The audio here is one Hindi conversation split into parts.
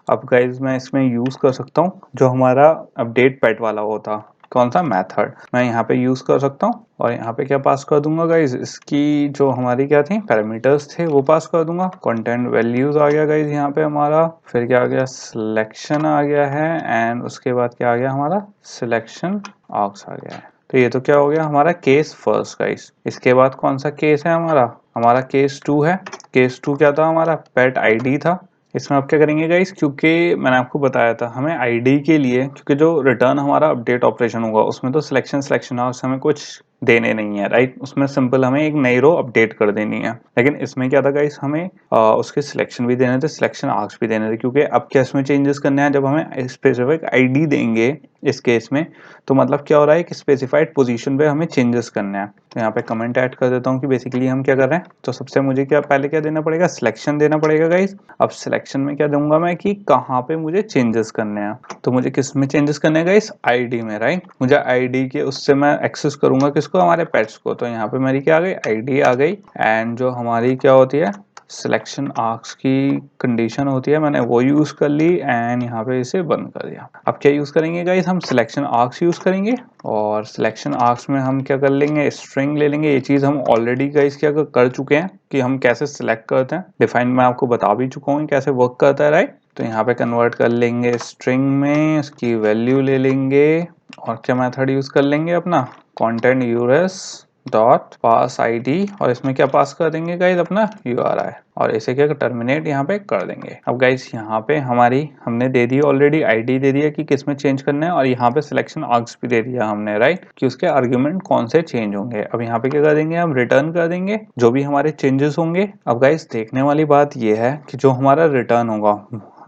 अब गाइज मैं इसमें यूज़ कर सकता हूँ जो हमारा अपडेट पेट वाला होता, कौन सा मेथड, मैं यहाँ पे यूज़ कर सकता हूँ और यहाँ पे क्या पास कर दूंगा गाइज, इसकी जो हमारी क्या थी पैरामीटर्स थे वो पास कर दूंगा। कंटेंट वैल्यूज आ गया गाइज यहाँ पे हमारा, फिर क्या आ गया सिलेक्शन आ गया है एंड उसके बाद क्या आ गया हमारा सिलेक्शन आर्क्स आ गया है। तो ये तो क्या हो गया हमारा केस फर्स्ट गाइज। इसके बाद कौन सा केस है हमारा केस 2 है। केस 2 क्या था हमारा पेट आईडी था। इसमें आप क्या करेंगे गाइस, क्योंकि मैंने आपको बताया था हमें आईडी के लिए, क्योंकि जो रिटर्न हमारा अपडेट ऑपरेशन होगा उसमें तो सिलेक्शन आवर्स हमें कुछ देने नहीं है राइट, उसमें सिंपल हमें एक नई रो अपडेट कर देनी है। लेकिन इसमें क्या था गाइस, हमें उसके सिलेक्शन भी देने थे, सिलेक्शन आर्क्स भी देने थे, क्योंकि अब क्या इसमें चेंजेस करने हैं, जब हमें स्पेसिफिक आईडी देंगे इस केस में तो मतलब क्या हो रहा है कि स्पेसिफाइड पोजीशन पे हमें चेंजेस करने हैं। तो यहाँ पे कमेंट ऐड कर देता हूँ कि बेसिकली हम क्या कर रहे हैं। तो सबसे मुझे क्या पहले क्या देना पड़ेगा, सिलेक्शन देना पड़ेगा गाइस। अब सिलेक्शन में क्या दूंगा मैं कि कहाँ पे मुझे चेंजेस करने हैं, तो मुझे किस में चेंजेस करने हैं गाइस, आईडी में राइट। मुझे आईडी के उससे मैं एक्सेस करूंगा किसको, हमारे पेट्स को। तो यहाँ पे मेरी क्या आ गई आईडी आ गई एंड जो हमारी क्या होती है सिलेक्शन आर्क्स की कंडीशन होती है, मैंने वो यूज कर ली एंड यहाँ पे इसे बंद कर दिया। अब क्या यूज करेंगे गाइस, हम सिलेक्शन आर्क्स यूज करेंगे और सिलेक्शन आर्क्स में हम क्या कर लेंगे स्ट्रिंग ले लेंगे। ये चीज हम ऑलरेडी गाइस क्या कर चुके हैं कि हम कैसे सिलेक्ट करते हैं, डिफाइन मैं आपको बता भी चुका हूँ कैसे वर्क करता है राइट। तो यहाँ पे कन्वर्ट कर लेंगे स्ट्रिंग में, उसकी वैल्यू ले लेंगे और क्या मेथड यूज कर लेंगे अपना कंटेंट यूएस डॉट पास आईडी और इसमें क्या पास कर देंगे गाइस अपना URI और इसे क्या टर्मिनेट यहाँ पे कर देंगे। अब गाइस यहाँ पे हमारी हमने दे दी ऑलरेडी आईडी दे दिया कि किस में चेंज करना है और यहाँ पे सिलेक्शन आर्क्स भी दे दिया हमने राइट कि उसके आर्ग्यूमेंट कौन से चेंज होंगे। अब यहाँ पे क्या कर देंगे हम रिटर्न कर देंगे जो भी हमारे चेंजेस होंगे। अब गाइस देखने वाली बात ये है कि जो हमारा रिटर्न होगा,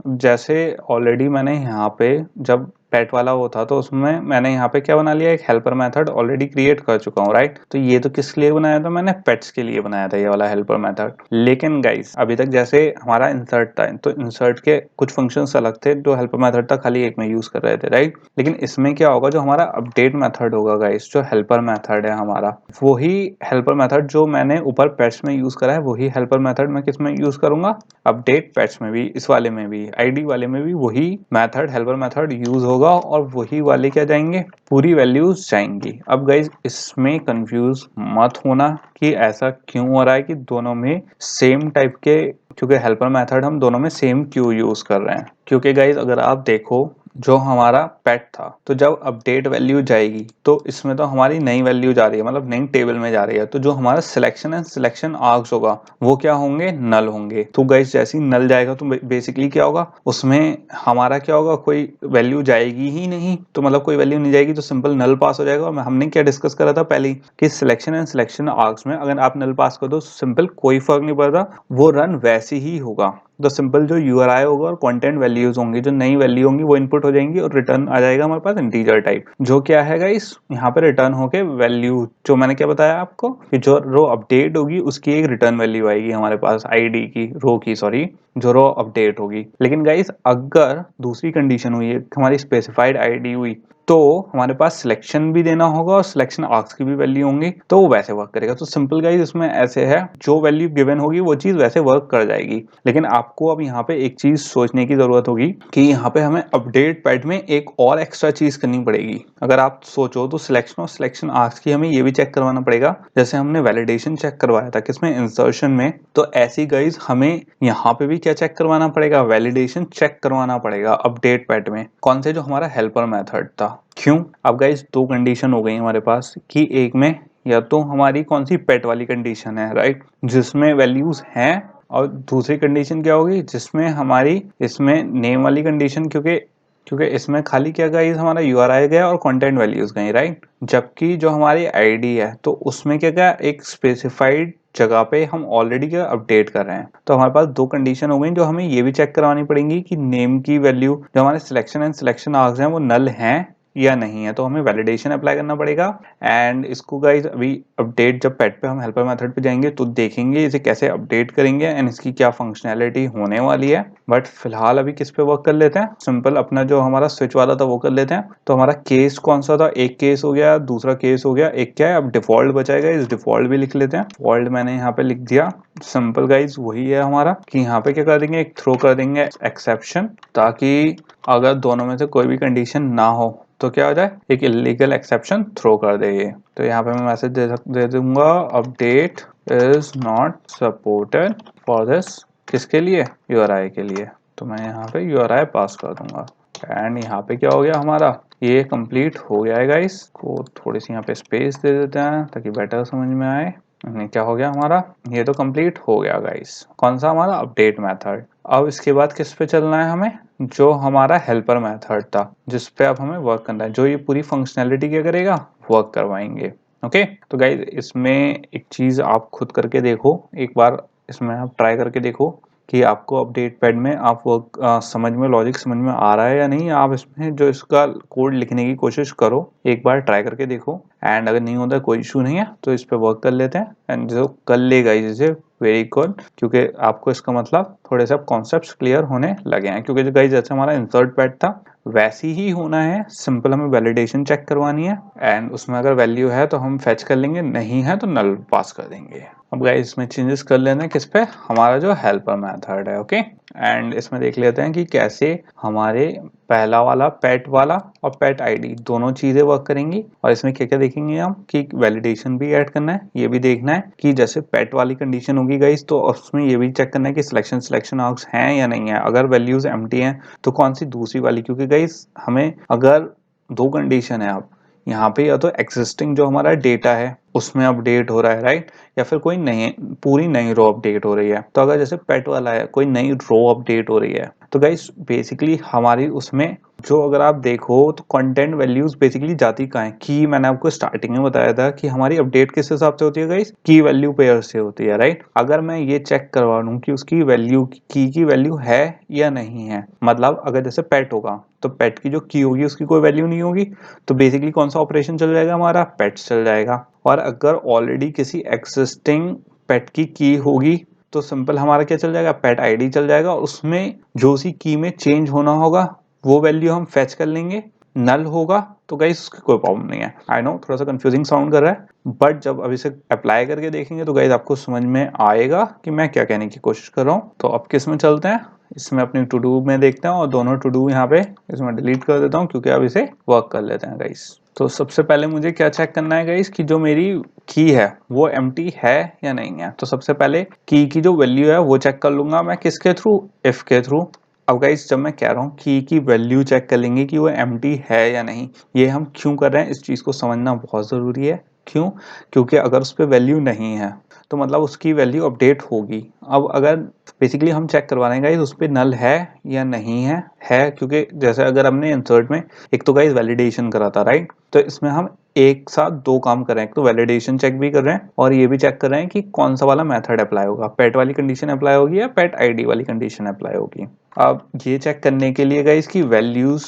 जैसे ऑलरेडी मैंने यहाँ पे जब पेट वाला वो था तो उसमें मैंने यहाँ पे क्या बना लिया, एक हेल्पर मेथड ऑलरेडी क्रिएट कर चुका हूँ राइट। तो ये तो किस लिए बनाया था, मैंने पेट्स के लिए बनाया था ये वाला हेल्पर मेथड। लेकिन गाइस अभी तक जैसे हमारा इंसर्ट था तो इंसर्ट के कुछ फंक्शंस अलग थे, जो हेल्पर मेथड था खाली एक में यूज कर रहे थे राइट। लेकिन इसमें क्या होगा, जो हमारा अपडेट मेथड होगा गाइस, जो हेल्पर मेथड है हमारा, वही हेल्पर मेथड जो मैंने ऊपर पेट्स में यूज करा है वही हेल्पर मेथड मैं किस में यूज करूंगा, अपडेट पेट्स में भी, इस वाले में भी, आईडी वाले में भी वही मेथड हेल्पर मेथड यूज होगा और वही वाले क्या जाएंगे, पूरी वैल्यूज जाएंगी। अब गाइज इसमें कंफ्यूज मत होना कि ऐसा क्यों हो रहा है कि दोनों में सेम टाइप के, क्योंकि हेल्पर मेथड हम दोनों में सेम क्यों यूज कर रहे हैं, क्योंकि गाइज अगर आप देखो जो हमारा पेट था तो जब अपडेट वैल्यू जाएगी तो इसमें तो हमारी नई वैल्यू जा रही है, मतलब नई टेबल में जा रही है। तो जो हमारा सिलेक्शन है सिलेक्शन आर्क्स होगा वो क्या होंगे, नल होंगे। तो गाइस जैसे ही नल जाएगा तो बेसिकली क्या होगा, उसमें हमारा क्या होगा, कोई वैल्यू जाएगी ही नहीं। तो मतलब कोई वैल्यू नहीं जाएगी तो सिंपल नल पास हो जाएगा। और हमने क्या डिस्कस करा था पहले कि सिलेक्शन एंड सिलेक्शन आर्क्स में अगर आप नल पास कर दो सिंपल कोई फर्क नहीं पड़ता, वो रन वैसे ही होगा। तो सिंपल जो URI होगा और कंटेंट वैल्यूज होंगी, जो नई वैल्यू होंगी वो इनपुट हो जाएंगी और रिटर्न आ जाएगा हमारे पास इंटीजर टाइप, जो क्या है गाइस यहाँ पे रिटर्न होके वैल्यू, जो मैंने क्या बताया आपको कि जो रो अपडेट होगी उसकी एक रिटर्न वैल्यू आएगी हमारे पास, आईडी की रो की सॉरी, जो रो अपडेट होगी। लेकिन गाइस अगर दूसरी कंडीशन हुई है, हमारी स्पेसिफाइड आईडी हुई, तो हमारे पास सिलेक्शन भी देना होगा और सिलेक्शन आर्क्स की भी वैल्यू होंगी, तो वो वैसे वर्क करेगा। तो सिंपल गाइस इसमें ऐसे है, जो वैल्यू गिवन होगी वो चीज वैसे वर्क कर जाएगी। लेकिन आपको अब यहाँ पे एक चीज सोचने की जरूरत होगी कि यहाँ पे हमें अपडेट पैड में एक और एक्स्ट्रा चीज करनी पड़ेगी। अगर आप सोचो तो सिलेक्शन और सिलेक्शन आर्क्स की हमें ये भी चेक करवाना पड़ेगा, जैसे हमने वैलिडेशन चेक करवाया था किसमें, इंसर्शन में। तो ऐसी गाइस हमें यहाँ पे भी क्या चेक करवाना पड़ेगा, वैलिडेशन चेक करवाना पड़ेगा अपडेट पैड में। कौन से, जो हमारा हेल्पर मेथड था। क्यों, अब गाइस दो कंडीशन हो गई हमारे पास कि एक में या तो हमारी कौन सी पेट वाली कंडीशन है राइट, जिसमें वैल्यूज हैं, और दूसरी कंडीशन क्या होगी जिसमें हमारी इसमें नेम वाली कंडीशन, क्योंकि इसमें खाली क्या गाइस हमारा URI गया और कंटेंट वैल्यूज गई राइट। जबकि जो हमारी आईडी है तो उसमें क्या गया, एक स्पेसिफाइड जगह पे हम ऑलरेडी क्या अपडेट कर रहे हैं। तो हमारे पास दो कंडीशन हो गई जो हमें ये भी चेक करवानी पड़ेंगी कि नेम की वैल्यू, जो हमारे सिलेक्शन एंड सिलेक्शन आर्क्स हैं वो नल हैं या नहीं है, तो हमें वैलिडेशन अप्लाई करना पड़ेगा। एंड इसको गाइज अभी अपडेट, जब पेट पे हम हेल्पर मेथड पे जाएंगे तो देखेंगे इसे कैसे अपडेट करेंगे एंड इसकी क्या फंक्शनैलिटी होने वाली है। बट फिलहाल अभी किस पे वर्क कर लेते हैं, सिंपल अपना जो हमारा स्विच वाला था वो कर लेते हैं। तो हमारा केस कौन सा था, एक केस हो गया, दूसरा केस हो गया, एक क्या है अब डिफॉल्ट बचाएगा, इस डिफॉल्ट भी लिख लेते हैं। डिफॉल्ट मैंने यहाँ पे लिख दिया। सिंपल गाइज वही है हमारा कि यहाँ पे क्या कर देंगे, एक थ्रो कर देंगे एक्सेप्शन, ताकि अगर दोनों में से कोई भी कंडीशन ना हो तो क्या हो जाए, एक इलीगल एक्सेप्शन थ्रो कर देंगे। तो यहाँ पे मैं मैसेज दे दूंगा update is not supported for this, किसके लिए, URI के लिए। तो मैं यहाँ पे URI पास कर दूंगा एंड यहाँ पे क्या हो गया हमारा, ये कंप्लीट हो गया है गाइस। को थोड़ी सी यहाँ पे स्पेस दे देते हैं ताकि बेटर समझ में आए। क्या हो गया हमारा, ये तो कंप्लीट हो गया गाइस। कौन सा, हमारा अपडेट मेथड। अब इसके बाद किस पे चलना है हमें, जो हमारा हेल्पर मेथड था जिस पे अब हमें वर्क करना है, जो ये पूरी फंक्शनैलिटी क्या करेगा, वर्क करवाएंगे। ओके, तो गाइस इसमें एक चीज आप खुद करके देखो, एक बार इसमें आप ट्राई करके देखो कि आपको अपडेट पैड में आप वर्क समझ में, लॉजिक समझ में आ रहा है या नहीं। आप इसमें जो इसका कोड लिखने की कोशिश करो, एक बार ट्राई करके देखो एंड अगर नहीं होता कोई इशू नहीं है तो इस पे वर्क कर लेते हैं एंड जो कर लेगा इसे वेरी गुड, क्योंकि आपको इसका मतलब थोड़े से कॉन्सेप्ट्स क्लियर होने लगे हैं। क्योंकि जो गाइस जैसे हमारा इंसर्ट पैड था वैसी ही होना है, सिंपल हमें वैलिडेशन चेक करवानी है एंड उसमें अगर वैल्यू है तो हम फेच कर लेंगे, नहीं है तो नल पास कर देंगे। अब गाइस इसमें चेंजेस कर लेना है किस पे, हमारा जो हेल्पर मेथड है। ओके, एंड इसमें देख लेते हैं कि कैसे हमारे पहला वाला पेट वाला और पेट आईडी दोनों चीजें वर्क करेंगी। और इसमें क्या क्या देखेंगे हम कि वैलिडेशन भी ऐड करना है, ये भी देखना है कि जैसे पेट वाली कंडीशन होगी गाइस तो उसमें ये भी चेक करना है कि सिलेक्शन आर्क्स हैं या नहीं है, अगर वैल्यूज एम्प्टी हैं तो कौन सी दूसरी वाली, क्योंकि गाइस हमें अगर दो कंडीशन है, आप यहाँ पे या तो एक्सिस्टिंग जो हमारा डेटा है उसमें अपडेट हो रहा है राइट, या फिर कोई नई पूरी नई रो अपडेट हो रही है। तो अगर जैसे पेट वाला है कोई नई रो अपडेट हो रही है तो गाइस बेसिकली हमारी उसमें जो अगर आप देखो तो कंटेंट वैल्यूज बेसिकली जाती कहाँ है, की मैंने आपको स्टार्टिंग में बताया था कि हमारी अपडेट किस हिसाब से होती है गाइस, की वैल्यू पेयर से होती है राइट। अगर मैं ये चेक करवा लूं कि उसकी वैल्यू की वैल्यू है या नहीं है, मतलब अगर जैसे पेट होगा तो पेट की जो की होगी उसकी कोई वैल्यू नहीं होगी, तो बेसिकली कौन सा ऑपरेशन चल जाएगा, हमारा पेट्स चल जाएगा। और अगर ऑलरेडी किसी एक्सिस्टिंग पेट की होगी तो सिंपल हमारा क्या चल जाएगा, पेट आईडी चल जाएगा, उसमें जो सी की में चेंज होना होगा वो वैल्यू हम फेच कर लेंगे। नल होगा तो गाइस उसकी कोई प्रॉब्लम नहीं है। आई नो थोड़ा सा कंफ्यूजिंग साउंड कर रहा है, बट जब अब इसे अप्लाई करके देखेंगे तो गाइस आपको समझ में आएगा कि मैं क्या कहने की कोशिश कर रहा हूँ। तो अब किस में चलते हैं, इसमें अपनी टू डू में देखते हैं और दोनों टू डू यहाँ पे इसमें डिलीट कर देता हूँ क्योंकि अब इसे वर्क कर लेते हैं गाइस। तो सबसे पहले मुझे क्या चेक करना है गाइस कि जो मेरी की है वो एम्प्टी है या नहीं है। तो सबसे पहले की जो वैल्यू है वो चेक कर लूंगा मैं किसके थ्रू, इफ के थ्रू। अब गाइस जब मैं कह रहा हूँ की वैल्यू चेक कर लेंगे कि वो एम्प्टी है या नहीं, ये हम क्यों कर रहे हैं, इस चीज को समझना बहुत जरूरी है। क्यों, क्योंकि अगर उस पर वैल्यू नहीं है तो मतलब उसकी वैल्यू अपडेट होगी। अब अगर बेसिकली हम चेक करवा रहे हैं उस पर नल है या नहीं है क्योंकि जैसे अगर हमने इंसर्ट में एक तो गाइस वैलिडेशन करा था राइट, तो इसमें हम एक साथ दो काम कर रहे हैं, तो वैलिडेशन चेक भी कर रहे हैं और ये भी चेक कर रहे हैं कि कौन सा वाला मेथड अप्लाई होगा, पेट वाली कंडीशन अप्लाई होगी या पेट आईडी वाली कंडीशन अप्लाई होगी। अब ये चेक करने के लिए गाइस की वैल्यूज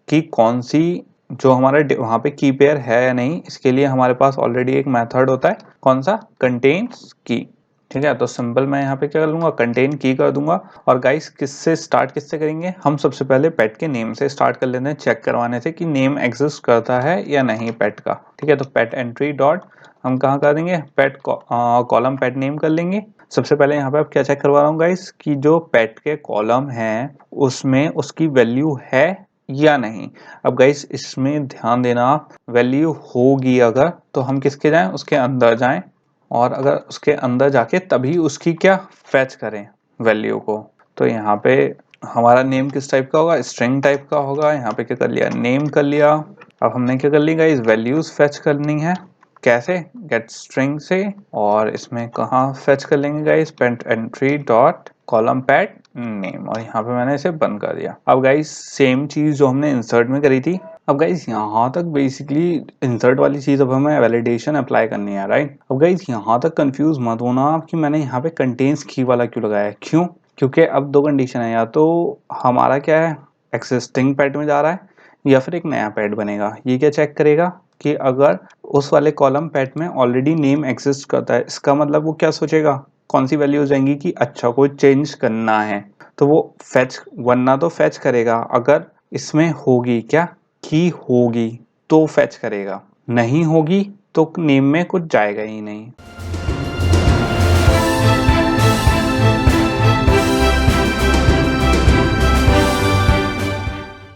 की कौन सी जो हमारा वहां पे की पेयर है या नहीं, इसके लिए हमारे पास ऑलरेडी एक मेथड होता है, कौन सा, कंटेन्स की। ठीक है, तो सिंपल मैं यहाँ पे क्या कर लूंगा, कंटेन की कर दूंगा। और गाइस किससे करेंगे, हम सबसे पहले पेट के नेम से स्टार्ट कर लेते हैं, चेक करवाने से कि नेम एग्जिस्ट करता है या नहीं पेट का। ठीक है, तो पेट एंट्री डॉट हम कहाँ कर देंगे, पेट कॉलम पेट नेम कर लेंगे। सबसे पहले यहाँ पे आप क्या चेक करवा रहा हूँ गाइस कि जो पेट के कॉलम है उसमें उसकी वैल्यू है या नहीं। अब गाइस इसमें ध्यान देना, वैल्यू होगी अगर तो हम किसके जाएं, उसके अंदर जाएं और अगर उसके अंदर जाके तभी उसकी क्या फेच करें वैल्यू को। तो यहाँ पे हमारा नेम किस टाइप का होगा, स्ट्रिंग टाइप का होगा। यहाँ पे क्या कर लिया, नेम कर लिया। अब हमने क्या कर ली गाइस, वैल्यूज फेच करनी है, कैसे, गेट स्ट्रिंग से। और इसमें कहाँ फेच कर लेंगे guys, pet entry dot column pet name, और यहाँ पे मैंने इसे बंद कर दिया। अब गाइस सेम चीज जो हमने इंसर्ट में करी थी, अब गाइस यहाँ तक बेसिकली इंसर्ट वाली चीज अब हमें वैलिडेशन अप्लाई करनी है राइट। अब गाइस यहाँ तक कंफ्यूज मत होना आप कि मैंने यहाँ पे कंटेन्स की वाला क्यों लगाया है, क्यों, क्योंकि अब दो कंडीशन है, या तो हमारा क्या है एक्सिस्टिंग पेट में जा रहा है या फिर एक नया पैड बनेगा। ये क्या चेक करेगा कि अगर उस वाले कॉलम पैड में ऑलरेडी नेम एग्जिस्ट करता है, इसका मतलब वो क्या सोचेगा, कौन सी वैल्यू हो जाएंगी कि अच्छा कोई चेंज करना है, तो वो फेच, वरना तो फेच करेगा अगर इसमें होगी क्या की होगी तो फेच करेगा, नहीं होगी तो नेम में कुछ जाएगा ही नहीं।